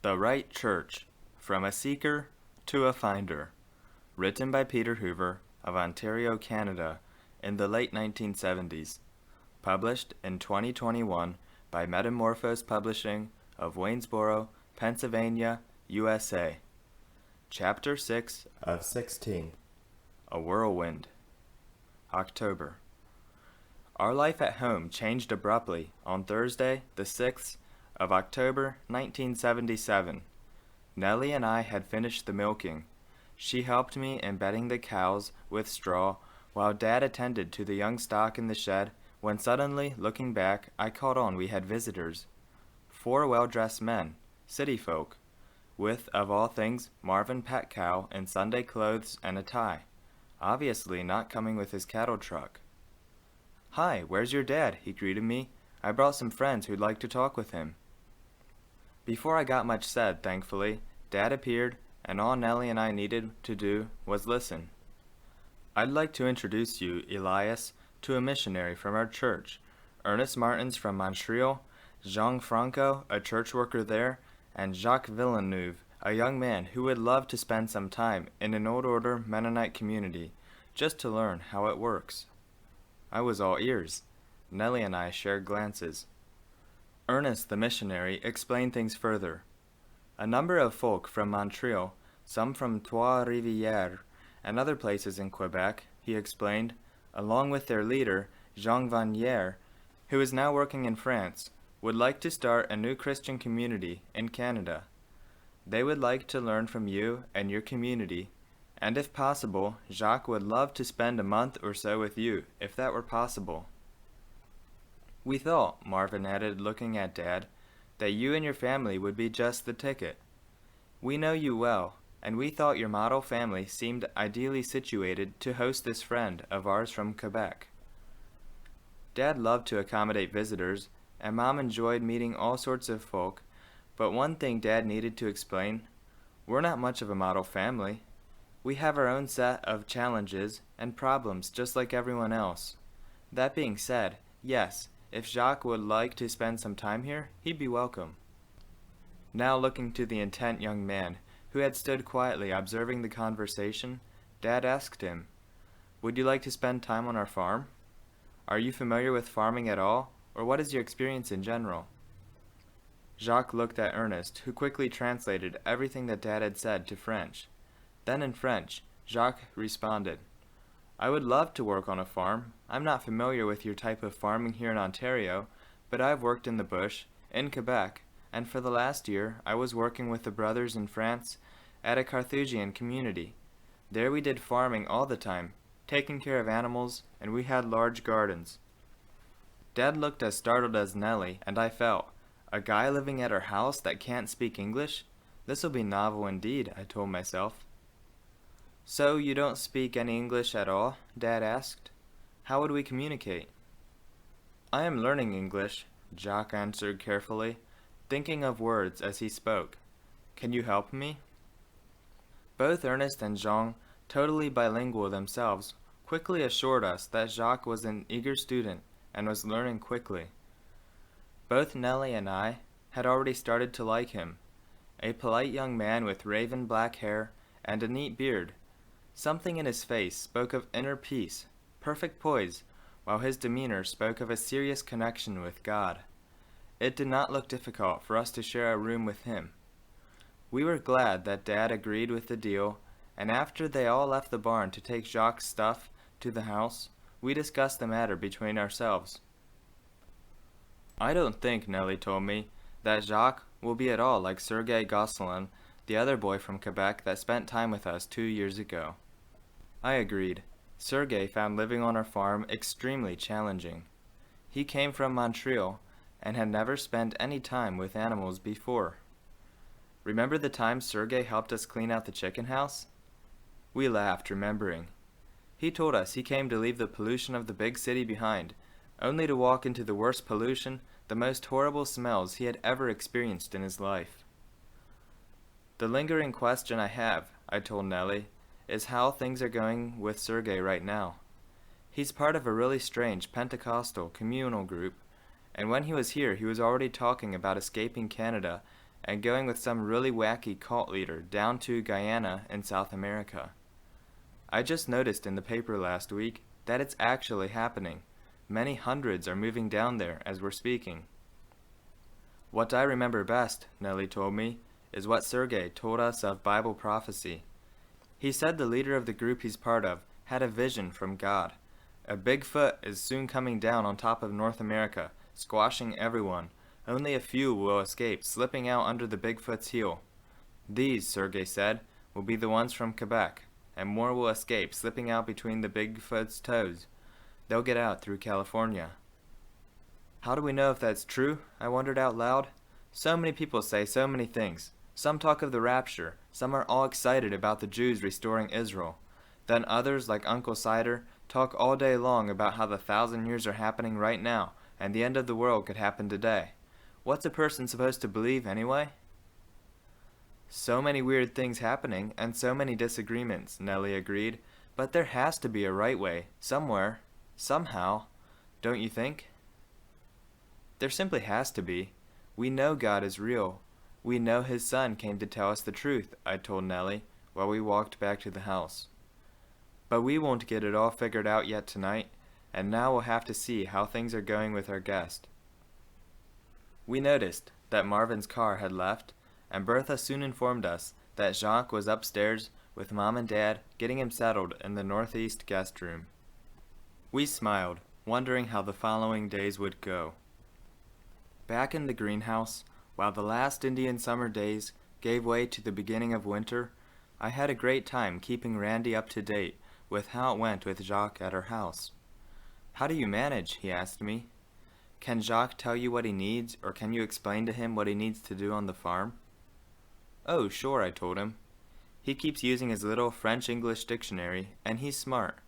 The Right Church, From a Seeker to a Finder, written by Peter Hoover of Ontario, Canada, in the late 1970s, published in 2021 by Metamorphose Publishing of Waynesboro, Pennsylvania, USA. Chapter 6 of 16, A Whirlwind. October. Our life at home changed abruptly on Thursday, the 6th of October, 1977. Nellie and I had finished the milking. She helped me in bedding the cows with straw, while Dad attended to the young stock in the shed, when suddenly, looking back, I caught on we had visitors. 4 well-dressed men, city folk, with, of all things, Marvin Petcow in Sunday clothes and a tie, obviously not coming with his cattle truck. "Hi, where's your dad?" he greeted me. "I brought some friends who'd like to talk with him." Before I got much said, thankfully, Dad appeared, and all Nellie and I needed to do was listen. "I'd like to introduce you, Elias, to a missionary from our church, Ernest Martins from Montreal, Jean Franco, a church worker there, and Jacques Villeneuve, a young man who would love to spend some time in an old order Mennonite community, just to learn how it works." I was all ears. Nellie and I shared glances. Ernest, the missionary, explained things further. A number of folk from Montreal, some from Trois-Rivières, and other places in Quebec, he explained, along with their leader, Jean Vanier, who is now working in France, would like to start a new Christian community in Canada. They would like to learn from you and your community, and if possible, Jacques would love to spend a month or so with you, if that were possible. "We thought," Marvin added, looking at Dad, "that you and your family would be just the ticket. We know you well, and we thought your model family seemed ideally situated to host this friend of ours from Quebec." Dad loved to accommodate visitors, and Mom enjoyed meeting all sorts of folk, but one thing Dad needed to explain: we're not much of a model family. We have our own set of challenges and problems just like everyone else. That being said, yes, if Jacques would like to spend some time here, he'd be welcome. Now looking to the intent young man, who had stood quietly observing the conversation, Dad asked him, "Would you like to spend time on our farm? Are you familiar with farming at all, or what is your experience in general?" Jacques looked at Ernest, who quickly translated everything that Dad had said to French. Then in French, Jacques responded, "I would love to work on a farm. I'm not familiar with your type of farming here in Ontario, but I've worked in the bush, in Quebec, and for the last year I was working with the brothers in France at a Carthusian community. There we did farming all the time, taking care of animals, and we had large gardens." Dad looked as startled as Nellie, and I felt, a guy living at our house that can't speak English? This'll be novel indeed, I told myself. "So you don't speak any English at all?" Dad asked. "How would we communicate?" "I am learning English," Jacques answered carefully, thinking of words as he spoke. "Can you help me?" Both Ernest and Jean, totally bilingual themselves, quickly assured us that Jacques was an eager student and was learning quickly. Both Nellie and I had already started to like him, a polite young man with raven black hair and a neat beard. Something in his face spoke of inner peace, perfect poise, while his demeanor spoke of a serious connection with God. It did not look difficult for us to share a room with him. We were glad that Dad agreed with the deal, and after they all left the barn to take Jacques' stuff to the house, we discussed the matter between ourselves. "I don't think," Nellie told me, "that Jacques will be at all like Sergei Gosselin, the other boy from Quebec that spent time with us 2 years ago." I agreed. Sergei found living on our farm extremely challenging. He came from Montreal and had never spent any time with animals before. "Remember the time Sergei helped us clean out the chicken house?" We laughed, remembering. He told us he came to leave the pollution of the big city behind, only to walk into the worst pollution, the most horrible smells he had ever experienced in his life. "The lingering question I have," I told Nellie, "is how things are going with Sergei right now. He's part of a really strange Pentecostal communal group, and when he was here he was already talking about escaping Canada and going with some really wacky cult leader down to Guyana in South America. I just noticed in the paper last week that it's actually happening. Many hundreds are moving down there as we're speaking. What I remember best, Nellie told me, is what Sergei told us of Bible prophecy. He said the leader of the group he's part of had a vision from God. A Bigfoot is soon coming down on top of North America, squashing everyone. Only a few will escape, slipping out under the Bigfoot's heel. These, Sergei said, will be the ones from Quebec, and more will escape, slipping out between the Bigfoot's toes. They'll get out through California. How do we know if that's true? I wondered out loud. So many people say so many things. Some talk of the rapture. Some are all excited about the Jews restoring Israel. Then others, like Uncle Cider, talk all day long about how the 1,000 years are happening right now, and the end of the world could happen today. What's a person supposed to believe anyway? So many weird things happening, and so many disagreements, Nellie agreed. But there has to be a right way, somewhere, somehow, don't you think? There simply has to be. We know God is real. We know His Son came to tell us the truth, I told Nellie, while we walked back to the house. But we won't get it all figured out yet tonight, and now we'll have to see how things are going with our guest. We noticed that Marvin's car had left, and Bertha soon informed us that Jacques was upstairs with Mom and Dad getting him settled in the northeast guest room. We smiled, wondering how the following days would go. Back in the greenhouse, while the last Indian summer days gave way to the beginning of winter, I had a great time keeping Randy up to date with how it went with Jacques at our house. How do you manage? He asked me. Can Jacques tell you what he needs, or can you explain to him what he needs to do on the farm? Oh, sure, I told him. He keeps using his little French-English dictionary, and he's smart.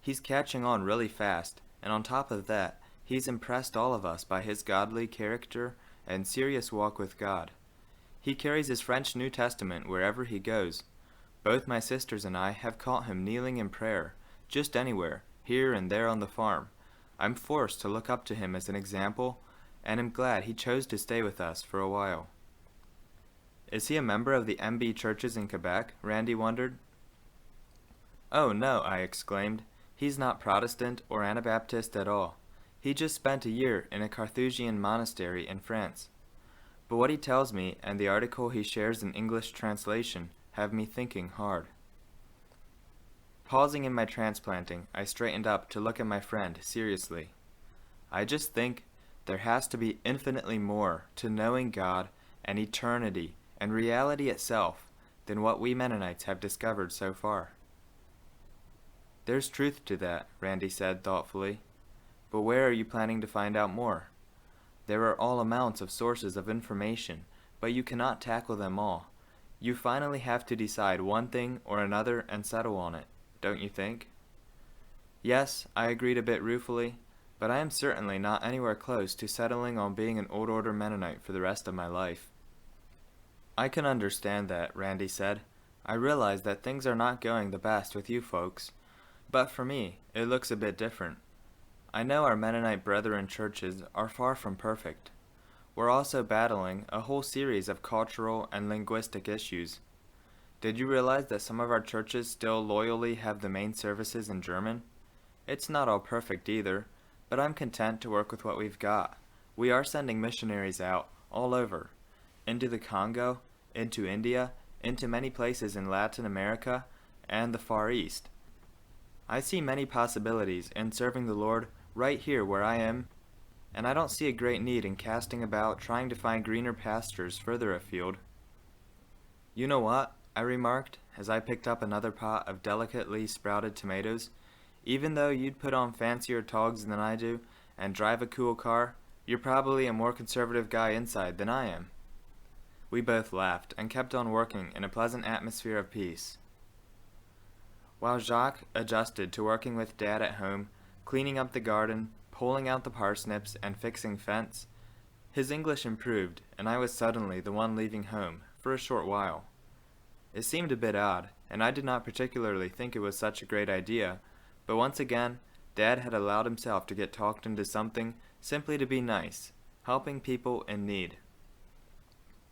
He's catching on really fast, and on top of that, he's impressed all of us by his godly character and serious walk with God. He carries his French New Testament wherever he goes. Both my sisters and I have caught him kneeling in prayer, just anywhere, here and there on the farm. I'm forced to look up to him as an example, and am glad he chose to stay with us for a while. Is he a member of the MB churches in Quebec? Randy wondered. Oh, no, I exclaimed. He's not Protestant or Anabaptist at all. He just spent a year in a Carthusian monastery in France. But what he tells me and the article he shares in English translation have me thinking hard. Pausing in my transplanting, I straightened up to look at my friend seriously. I just think there has to be infinitely more to knowing God and eternity and reality itself than what we Mennonites have discovered so far. There's truth to that, Randy said thoughtfully. But where are you planning to find out more? There are all amounts of sources of information, but you cannot tackle them all. You finally have to decide one thing or another and settle on it, don't you think? Yes, I agreed a bit ruefully, but I am certainly not anywhere close to settling on being an Old Order Mennonite for the rest of my life. I can understand that, Randy said. I realize that things are not going the best with you folks, but for me, it looks a bit different. I know our Mennonite brethren churches are far from perfect. We're also battling a whole series of cultural and linguistic issues. Did you realize that some of our churches still loyally have the main services in German? It's not all perfect either, but I'm content to work with what we've got. We are sending missionaries out, all over, into the Congo, into India, into many places in Latin America, and the Far East. I see many possibilities in serving the Lord right here where I am, and I don't see a great need in casting about trying to find greener pastures further afield. You know what? I remarked, as I picked up another pot of delicately sprouted tomatoes. Even though you'd put on fancier togs than I do, and drive a cool car, you're probably a more conservative guy inside than I am. We both laughed, and kept on working in a pleasant atmosphere of peace. While Jacques adjusted to working with Dad at home, cleaning up the garden, pulling out the parsnips, and fixing fence, his English improved, and I was suddenly the one leaving home, for a short while. It seemed a bit odd, and I did not particularly think it was such a great idea, but once again, Dad had allowed himself to get talked into something simply to be nice, helping people in need.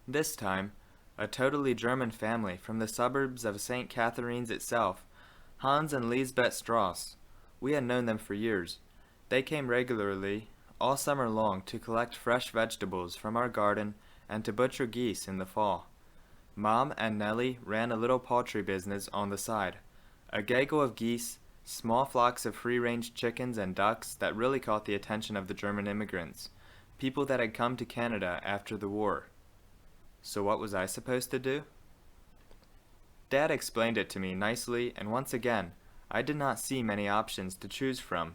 This time, a totally German family from the suburbs of St. Catharines itself, Hans and Lisbeth Strauss. We had known them for years. They came regularly, all summer long, to collect fresh vegetables from our garden and to butcher geese in the fall. Mom and Nellie ran a little poultry business on the side, a gaggle of geese, small flocks of free-range chickens and ducks that really caught the attention of the German immigrants, people that had come to Canada after the war. So what was I supposed to do? Dad explained it to me nicely, and once again, I did not see many options to choose from.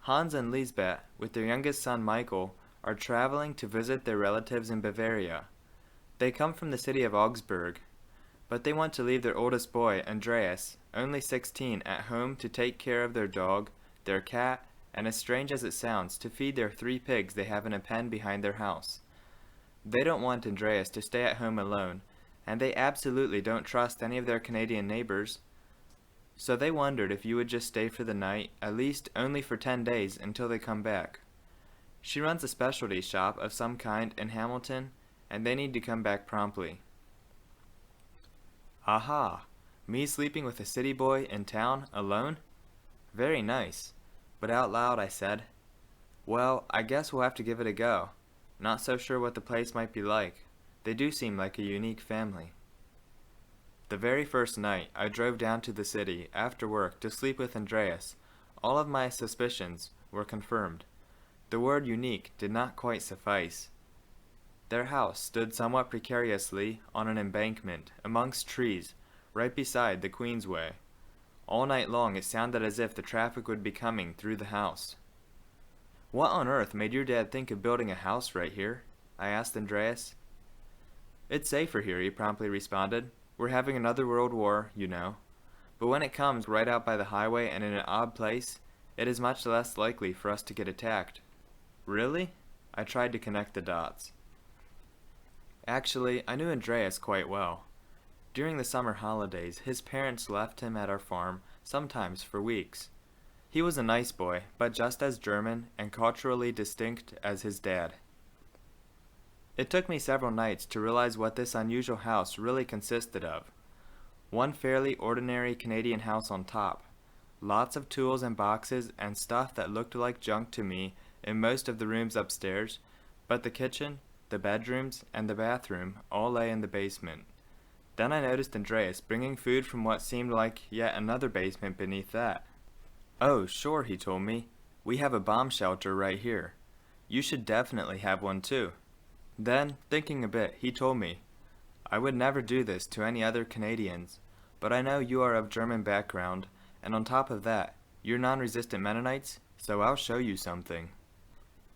Hans and Lisbeth, with their youngest son Michael, are traveling to visit their relatives in Bavaria. They come from the city of Augsburg, but they want to leave their oldest boy, Andreas, only 16, at home to take care of their dog, their cat, and as strange as it sounds, to feed their 3 pigs they have in a pen behind their house. They don't want Andreas to stay at home alone, and they absolutely don't trust any of their Canadian neighbors. So they wondered if you would just stay for the night, at least only for 10 days until they come back. She runs a specialty shop of some kind in Hamilton, and they need to come back promptly. Aha! Me sleeping with a city boy in town, alone? Very nice. But out loud I said, well, I guess we'll have to give it a go. Not so sure what the place might be like. They do seem like a unique family. The very first night, I drove down to the city after work to sleep with Andreas. All of my suspicions were confirmed. The word unique did not quite suffice. Their house stood somewhat precariously on an embankment amongst trees, right beside the Queensway. All night long it sounded as if the traffic would be coming through the house. What on earth made your dad think of building a house right here? I asked Andreas. It's safer here, he promptly responded. We're having another world war, you know. But when it comes right out by the highway and in an odd place, it is much less likely for us to get attacked. Really? I tried to connect the dots. Actually, I knew Andreas quite well. During the summer holidays, his parents left him at our farm, sometimes for weeks. He was a nice boy, but just as German and culturally distinct as his dad. It took me several nights to realize what this unusual house really consisted of. One fairly ordinary Canadian house on top. Lots of tools and boxes and stuff that looked like junk to me in most of the rooms upstairs, but the kitchen, the bedrooms, and the bathroom all lay in the basement. Then I noticed Andreas bringing food from what seemed like yet another basement beneath that. Oh, sure, he told me. We have a bomb shelter right here. You should definitely have one too. Then, thinking a bit, he told me, I would never do this to any other Canadians, but I know you are of German background, and on top of that, you're non-resistant Mennonites, so I'll show you something.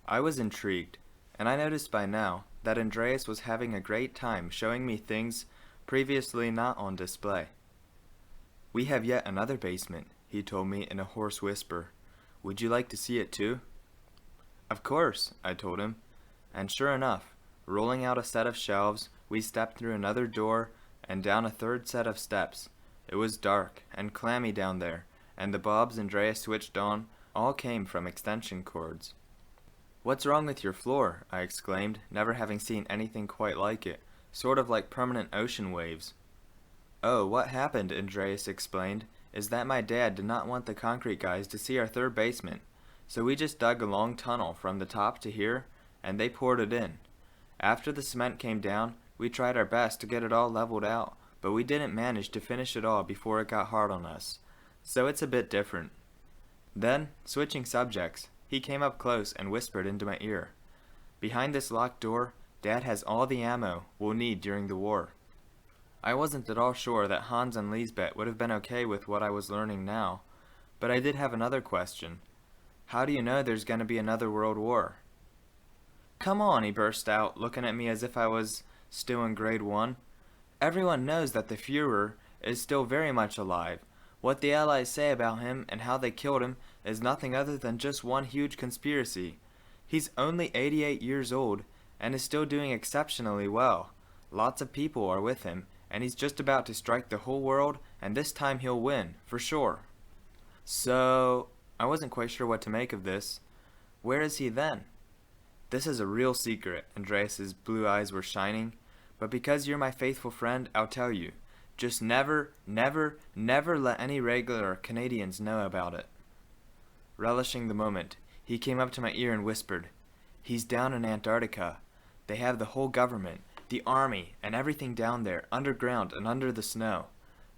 I was intrigued, and I noticed by now that Andreas was having a great time showing me things previously not on display. We have yet another basement, he told me in a hoarse whisper. Would you like to see it too? Of course, I told him, and sure enough, rolling out a set of shelves, we stepped through another door and down a third set of steps. It was dark and clammy down there, and the bulbs Andreas switched on all came from extension cords. What's wrong with your floor? I exclaimed, never having seen anything quite like it, sort of like permanent ocean waves. Oh, what happened, Andreas explained, is that my dad did not want the concrete guys to see our third basement, so we just dug a long tunnel from the top to here, and they poured it in. After the cement came down, we tried our best to get it all leveled out, but we didn't manage to finish it all before it got hard on us. So it's a bit different. Then, switching subjects, he came up close and whispered into my ear. Behind this locked door, Dad has all the ammo we'll need during the war. I wasn't at all sure that Hans and Lisbeth would have been okay with what I was learning now, but I did have another question. How do you know there's going to be another world war? Come on, he burst out, looking at me as if I was still in grade 1. Everyone knows that the Führer is still very much alive. What the Allies say about him and how they killed him is nothing other than just one huge conspiracy. He's only 88 years old and is still doing exceptionally well. Lots of people are with him, and he's just about to strike the whole world, and this time he'll win, for sure. So, I wasn't quite sure what to make of this. Where is he then? This is a real secret. Andreas's blue eyes were shining. But because you're my faithful friend, I'll tell you. Just never, never, never let any regular Canadians know about it." Relishing the moment, he came up to my ear and whispered, "He's down in Antarctica. They have the whole government, the army, and everything down there, underground and under the snow.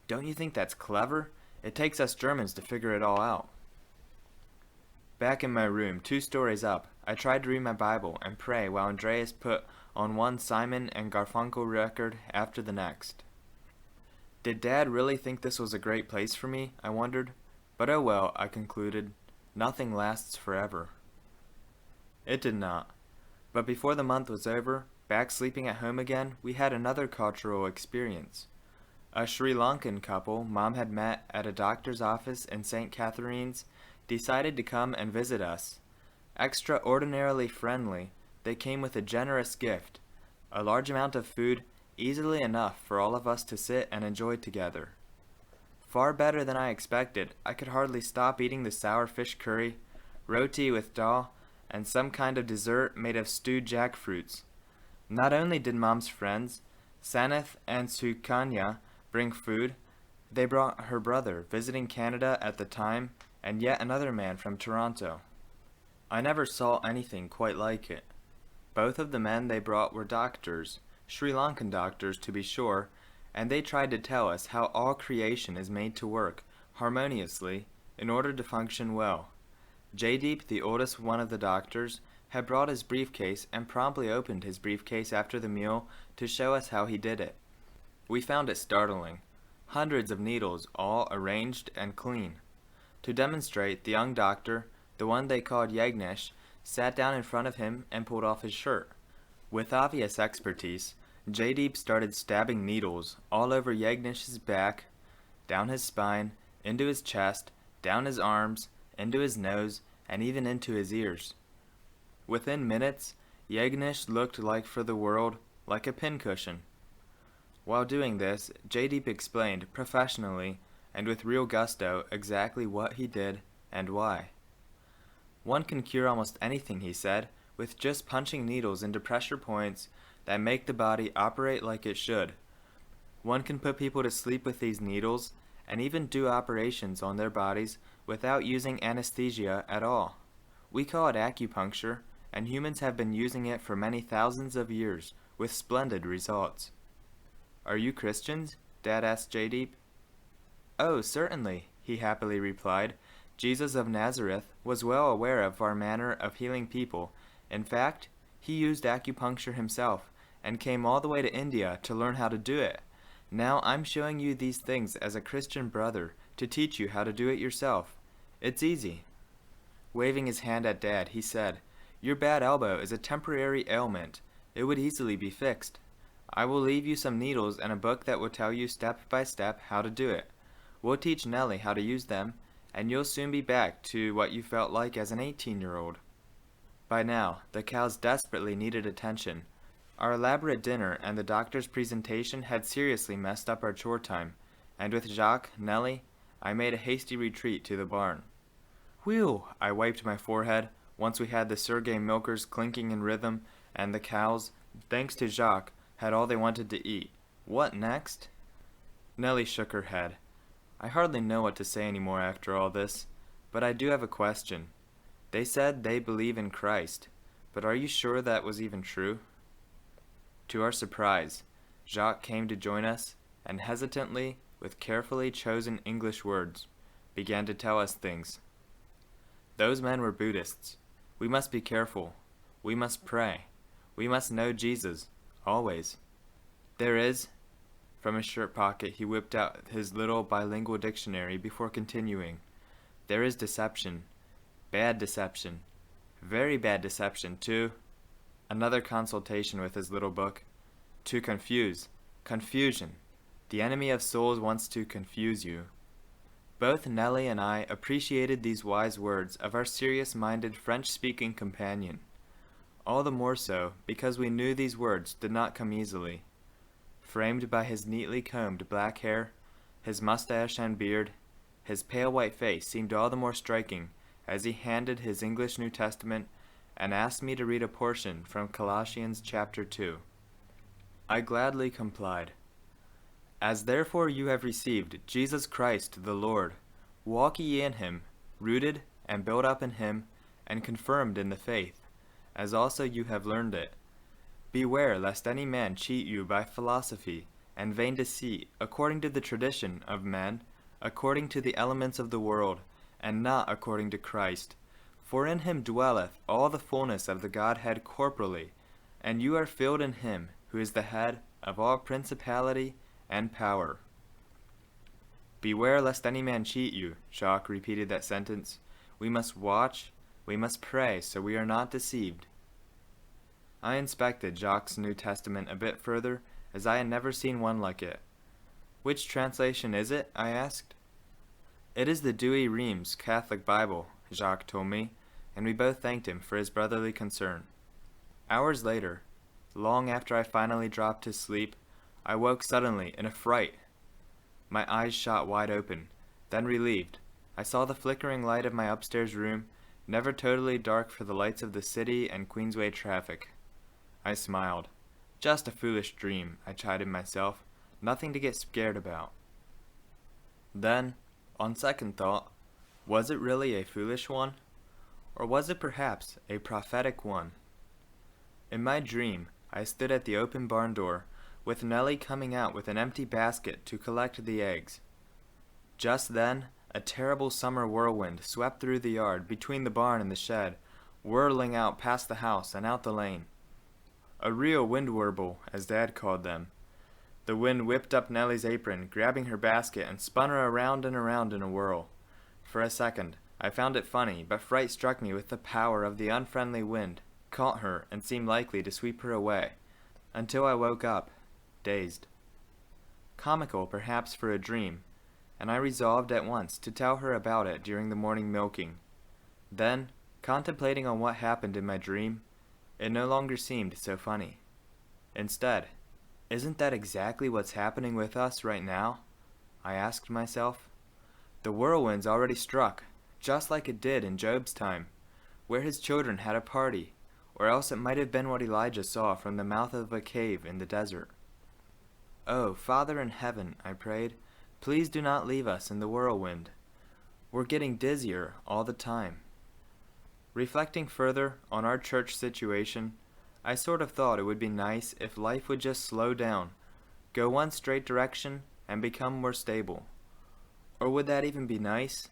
Don't you think that's clever? It takes us Germans to figure it all out." Back in my room, 2 stories up, I tried to read my Bible and pray while Andreas put on one Simon and Garfunkel record after the next. Did Dad really think this was a great place for me? I wondered. But oh well, I concluded. Nothing lasts forever. It did not. But before the month was over, back sleeping at home again, we had another cultural experience. A Sri Lankan couple Mom had met at a doctor's office in St. Catharines decided to come and visit us. Extraordinarily friendly, they came with a generous gift, a large amount of food, easily enough for all of us to sit and enjoy together. Far better than I expected. I could hardly stop eating the sour fish curry, roti with dal, and some kind of dessert made of stewed jackfruits. Not only did Mom's friends, Saneth and Sukanya, bring food, they brought her brother, visiting Canada at the time, and yet another man from Toronto. I never saw anything quite like it. Both of the men they brought were doctors, Sri Lankan doctors to be sure, and they tried to tell us how all creation is made to work harmoniously in order to function well. Jaydeep, the oldest one of the doctors, had brought his briefcase and promptly opened his briefcase after the meal to show us how he did it. We found it startling. Hundreds of needles, all arranged and clean. To demonstrate, the young doctor, the one they called Yagnesh, sat down in front of him and pulled off his shirt. With obvious expertise, Jaydeep started stabbing needles all over Yagnesh's back, down his spine, into his chest, down his arms, into his nose, and even into his ears. Within minutes, Yagnesh looked like for the world like a pincushion. While doing this, Jaydeep explained professionally and with real gusto exactly what he did and why. One can cure almost anything, he said, with just punching needles into pressure points that make the body operate like it should. One can put people to sleep with these needles and even do operations on their bodies without using anesthesia at all. We call it acupuncture, and humans have been using it for many thousands of years with splendid results. "Are you Christians?" Dad asked Jaydeep. "Oh, certainly," he happily replied. "Jesus of Nazareth was well aware of our manner of healing people. In fact, he used acupuncture himself and came all the way to India to learn how to do it. Now I'm showing you these things as a Christian brother to teach you how to do it yourself. It's easy." Waving his hand at Dad, he said, "Your bad elbow is a temporary ailment. It would easily be fixed. I will leave you some needles and a book that will tell you step by step how to do it. We'll teach Nellie how to use them, and you'll soon be back to what you felt like as an 18-year-old. By now, the cows desperately needed attention. Our elaborate dinner and the doctor's presentation had seriously messed up our chore time, and with Jacques, Nellie, I made a hasty retreat to the barn. "Whew!" I wiped my forehead, once we had the Sergei milkers clinking in rhythm, and the cows, thanks to Jacques, had all they wanted to eat. What next? Nellie shook her head. I hardly know what to say anymore after all this, but I do have a question. They said they believe in Christ, but are you sure that was even true? To our surprise, Jacques came to join us, and hesitantly, with carefully chosen English words, began to tell us things. Those men were Buddhists. We must be careful. We must pray. We must know Jesus, always. There is... From his shirt pocket he whipped out his little bilingual dictionary before continuing. There is deception. Bad deception. Very bad deception, too. Another consultation with his little book. To confuse. Confusion. The enemy of souls wants to confuse you. Both Nellie and I appreciated these wise words of our serious-minded French-speaking companion. All the more so because we knew these words did not come easily. Framed by his neatly combed black hair, his mustache and beard, his pale white face seemed all the more striking as he handed his English New Testament and asked me to read a portion from Colossians chapter 2. I gladly complied. As therefore you have received Jesus Christ the Lord, walk ye in him, rooted and built up in him, and confirmed in the faith, as also you have learned it. Beware lest any man cheat you by philosophy and vain deceit, according to the tradition of men, according to the elements of the world, and not according to Christ. For in him dwelleth all the fullness of the Godhead corporally, and you are filled in him, who is the head of all principality and power. Beware lest any man cheat you. Jacques repeated that sentence. We must watch, we must pray, so we are not deceived. I inspected Jacques' New Testament a bit further, as I had never seen one like it. Which translation is it? I asked. It is the Douay-Rheims Catholic Bible, Jacques told me, and we both thanked him for his brotherly concern. Hours later, long after I finally dropped to sleep, I woke suddenly in a fright. My eyes shot wide open, then relieved. I saw the flickering light of my upstairs room, never totally dark for the lights of the city and Queensway traffic. I smiled. Just a foolish dream, I chided myself. Nothing to get scared about. Then, on second thought, was it really a foolish one? Or was it perhaps a prophetic one? In my dream, I stood at the open barn door, with Nellie coming out with an empty basket to collect the eggs. Just then, a terrible summer whirlwind swept through the yard between the barn and the shed, whirling out past the house and out the lane. A real wind warble, as Dad called them. The wind whipped up Nellie's apron, grabbing her basket, and spun her around and around in a whirl. For a second, I found it funny, but fright struck me with the power of the unfriendly wind, caught her, and seemed likely to sweep her away, until I woke up, dazed. Comical, perhaps, for a dream, and I resolved at once to tell her about it during the morning milking. Then, contemplating on what happened in my dream, it no longer seemed so funny. Instead, isn't that exactly what's happening with us right now? I asked myself. The whirlwind's already struck, just like it did in Job's time, where his children had a party, or else it might have been what Elijah saw from the mouth of a cave in the desert. Oh, Father in heaven, I prayed, please do not leave us in the whirlwind. We're getting dizzier all the time. Reflecting further on our church situation, I sort of thought it would be nice if life would just slow down, go one straight direction, and become more stable. Or would that even be nice?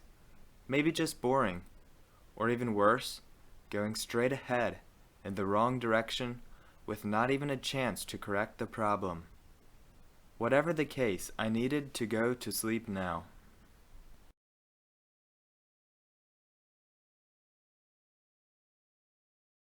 Maybe just boring. Or even worse, going straight ahead in the wrong direction with not even a chance to correct the problem. Whatever the case, I needed to go to sleep now.